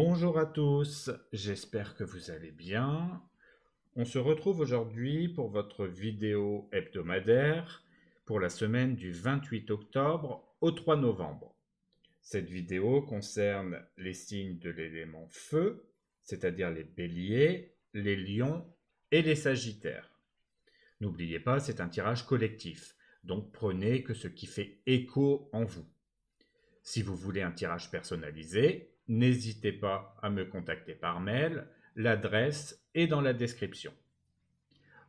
Bonjour à tous, j'espère que vous allez bien. On se retrouve aujourd'hui pour votre vidéo hebdomadaire pour la semaine du 28 octobre au 3 novembre. Cette vidéo concerne les signes de l'élément feu, c'est-à-dire les béliers, les lions et les sagittaires. N'oubliez pas, c'est un tirage collectif, donc prenez que ce qui fait écho en vous. Si vous voulez un tirage personnalisé, n'hésitez pas à me contacter par mail, l'adresse est dans la description.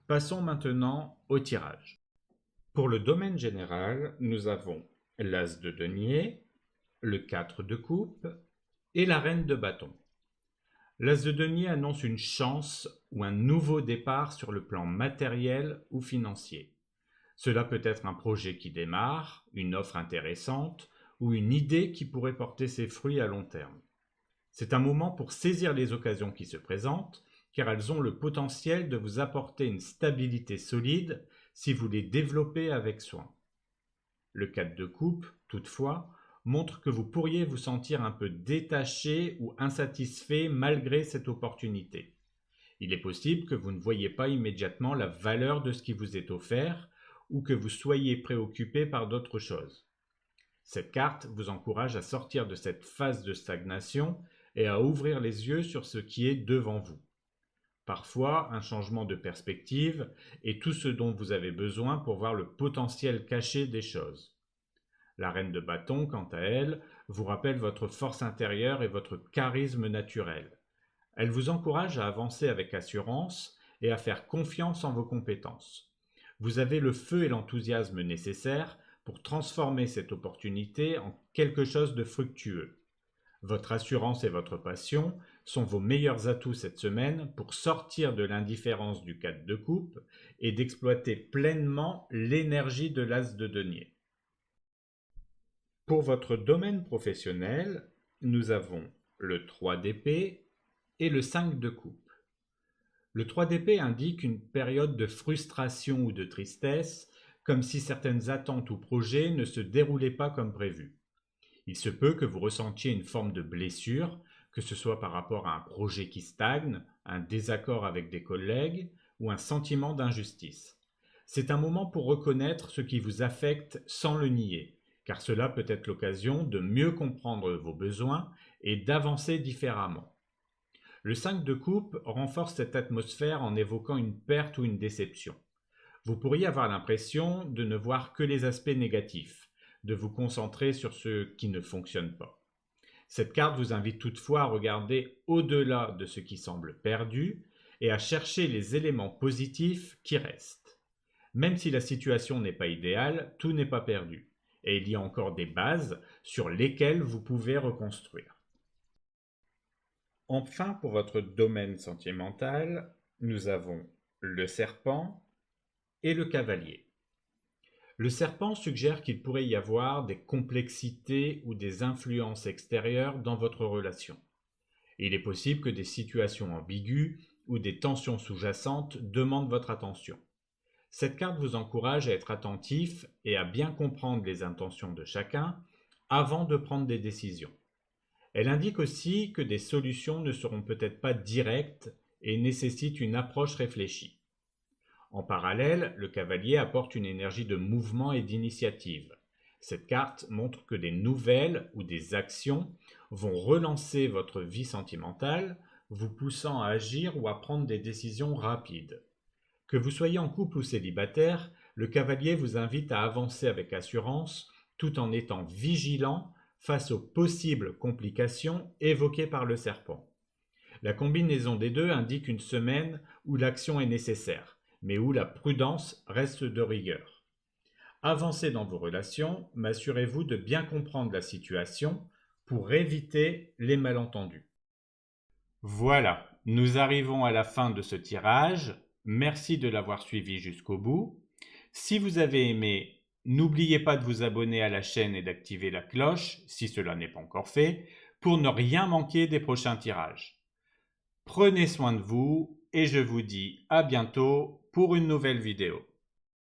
Passons maintenant au tirage. Pour le domaine général, nous avons l'As de denier, le 4 de coupe et la reine de bâton. L'As de denier annonce une chance ou un nouveau départ sur le plan matériel ou financier. Cela peut être un projet qui démarre, une offre intéressante ou une idée qui pourrait porter ses fruits à long terme. C'est un moment pour saisir les occasions qui se présentent, car elles ont le potentiel de vous apporter une stabilité solide si vous les développez avec soin. Le 4 de coupe, toutefois, montre que vous pourriez vous sentir un peu détaché ou insatisfait malgré cette opportunité. Il est possible que vous ne voyiez pas immédiatement la valeur de ce qui vous est offert ou que vous soyez préoccupé par d'autres choses. Cette carte vous encourage à sortir de cette phase de stagnation et à ouvrir les yeux sur ce qui est devant vous. Parfois, un changement de perspective est tout ce dont vous avez besoin pour voir le potentiel caché des choses. La reine de bâton, quant à elle, vous rappelle votre force intérieure et votre charisme naturel. Elle vous encourage à avancer avec assurance et à faire confiance en vos compétences. Vous avez le feu et l'enthousiasme nécessaires pour transformer cette opportunité en quelque chose de fructueux. Votre assurance et votre passion sont vos meilleurs atouts cette semaine pour sortir de l'indifférence du 4 de coupe et d'exploiter pleinement l'énergie de l'As de denier. Pour votre domaine professionnel, nous avons le 3 d'épée et le 5 de coupe. Le 3 d'épée indique une période de frustration ou de tristesse, comme si certaines attentes ou projets ne se déroulaient pas comme prévu. Il se peut que vous ressentiez une forme de blessure, que ce soit par rapport à un projet qui stagne, un désaccord avec des collègues ou un sentiment d'injustice. C'est un moment pour reconnaître ce qui vous affecte sans le nier, car cela peut être l'occasion de mieux comprendre vos besoins et d'avancer différemment. Le 5 de coupe renforce cette atmosphère en évoquant une perte ou une déception. Vous pourriez avoir l'impression de ne voir que les aspects négatifs, de vous concentrer sur ce qui ne fonctionne pas. Cette carte vous invite toutefois à regarder au-delà de ce qui semble perdu et à chercher les éléments positifs qui restent. Même si la situation n'est pas idéale, tout n'est pas perdu, et il y a encore des bases sur lesquelles vous pouvez reconstruire. Enfin, pour votre domaine sentimental, nous avons le serpent et le cavalier. Le serpent suggère qu'il pourrait y avoir des complexités ou des influences extérieures dans votre relation. Il est possible que des situations ambiguës ou des tensions sous-jacentes demandent votre attention. Cette carte vous encourage à être attentif et à bien comprendre les intentions de chacun avant de prendre des décisions. Elle indique aussi que des solutions ne seront peut-être pas directes et nécessitent une approche réfléchie. En parallèle, le cavalier apporte une énergie de mouvement et d'initiative. Cette carte montre que des nouvelles ou des actions vont relancer votre vie sentimentale, vous poussant à agir ou à prendre des décisions rapides. Que vous soyez en couple ou célibataire, le cavalier vous invite à avancer avec assurance tout en étant vigilant face aux possibles complications évoquées par le serpent. La combinaison des deux indique une semaine où l'action est nécessaire, mais où la prudence reste de rigueur. Avancez dans vos relations, mais assurez-vous de bien comprendre la situation pour éviter les malentendus. Voilà, nous arrivons à la fin de ce tirage. Merci de l'avoir suivi jusqu'au bout. Si vous avez aimé, n'oubliez pas de vous abonner à la chaîne et d'activer la cloche, si cela n'est pas encore fait, pour ne rien manquer des prochains tirages. Prenez soin de vous et je vous dis à bientôt pour une nouvelle vidéo.